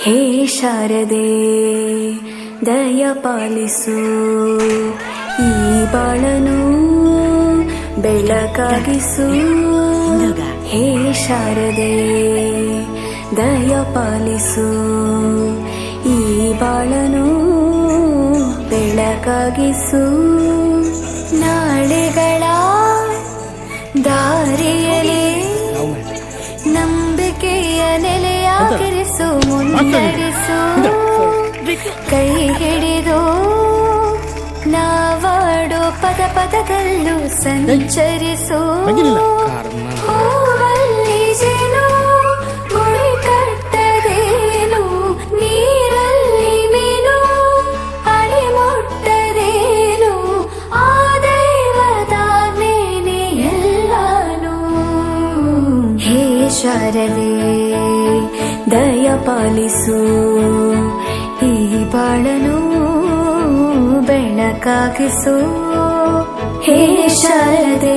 ಹೇ ಶಾರದೆ ದಯ ಪಾಲಿಸು, ಈ ಬಾಳನು ಬೆಳಕಾಗಿಸು. ಹೇ ಶಾರದೆ ದಯ ಪಾಲಿಸು, ಈ ಬಾಳನು ಬೆಳಕಾಗಿಸು. ನಾಳೆಗಳ ದಾರಿಯಲ್ಲಿ ನಂಬಿಕೆಯ ನೆಲೆಯಾಗಿರಿಸು, ಮುನ್ನಡೆಸು. ಕೈ ಹಿಡಿದು ನಾವಾಡೋ ಪದ ಪದದಲ್ಲೂ ಸಂಚರಿಸು. ಹೂವಲ್ಲಿ ಜೇನು ಗುಳಿ ಕಟ್ಟದೇನು, ನೀರಲ್ಲಿ ಮೀನು ಅಡಿ ಮುಟ್ಟದೇನು, ಆ ದೈವದಾಜ್ಞೆನೇ ಎಲ್ಲಾನು. ಹೇ ಶಾರದೆ ದಯ ಪಾಲಿಸು, ಈ ಬಾಳನು ಬೆಳಕಾಗಿಸು. ಹೇ ಶಾರದೆ.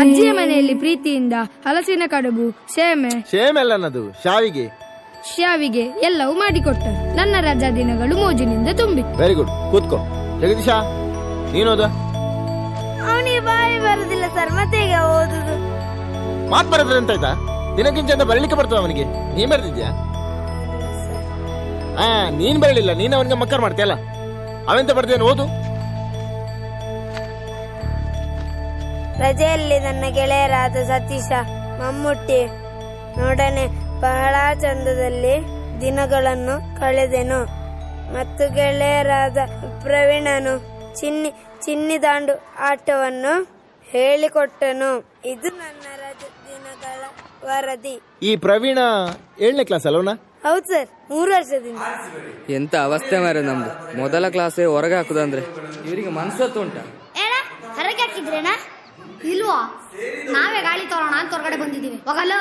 ಅಜ್ಜಿಯ ಮನೆಯಲ್ಲಿ ಪ್ರೀತಿಯಿಂದ ಹಲಸಿನ ಕಡುಬು, ಶೇಮೆಲ್ಲ ನನ್ನದು ಶಾವಿಗೆ ಎಲ್ಲವೂ ಮಾಡಿಕೊಟ್ಟರು. ನನ್ನ ರಜಾ ದಿನಗಳು ಮೋಜಿನಿಂದ ತುಂಬಿತ್ತು. ವೆರಿ ಗುಡ್, ಕೂತ್ಕೋ. ಜಗದೀಶ, ನೀನೋದ? ಅವನಿಗೆ ಬಾಯಿ ಬರುದಿಲ್ಲ ಸರ್, ಮತ್ತೆ ಈಗ ಓದುದು. ಮಾತ್ ಬರೋದ್ರೆ ಅಂತ ಆಯ್ತಾ? ದಿನಕ್ಕಿಂತ ಬರಲಿಕ್ಕೆ ಬರ್ತದ ಅವನಿಗೆ? ನೀನ್ ಬರ್ತಿದ್ಯಾ? ನೀನ್ ಬರಲಿಲ್ಲ, ನೀನ್ ಅವನಿಗೆ ಮಕ್ಕರ್ ಮಾಡ್ತೀಯಲ್ಲ. ಅವೆಂತ ಬರ್ದೇನು, ಓದು. ರಜೆಯಲ್ಲಿ ನನ್ನ ಗೆಳೆಯರಾದ ಸತೀಶ, ಮಮ್ಮುಟ್ಟಿ ನೋಡನೆ ಬಹಳ ಚಂದದಲ್ಲಿ ದಿನಗಳನ್ನು ಕಳೆದೆನು. ಮತ್ತು ಗೆಳೆಯರಾದ ಪ್ರವೀಣನು ಚಿನ್ನಿದಾಂಡು ಆಟವನ್ನು ಹೇಳಿಕೊಟ್ಟನು. ಇದು ನನ್ನ ರಜೆ ದಿನಗಳ ವರದಿ. ಈ ಪ್ರವೀಣ 7ನೇ ಕ್ಲಾಸ್ ಅಲ್ಲವನ? ಹೌದು ಸರ್, 3 ವರ್ಷದಿಂದ. ಎಂತ ಅವಸ್ಥೆ ಮಾರೆ ನಮ್ದು. ಮೊದಲ ಕ್ಲಾಸೇ ಹೊರಗೆ ಹಾಕುದಂದ್ರೆ ಇವರಿಗೆ ಮನ್ಸತ್ತು ಉಂಟ. ಹೊರಗೆ ಹಾಕಿದ್ರೇನಾ? ಇಲ್ವಾ? ನಾವೇ ಗಾಳಿ ತೋರೋಣ ಅಂತ ಹೊರಗಡೆ ಬಂದಿದ್ದೀವಿ. ಹೋಗಲ್ಲ.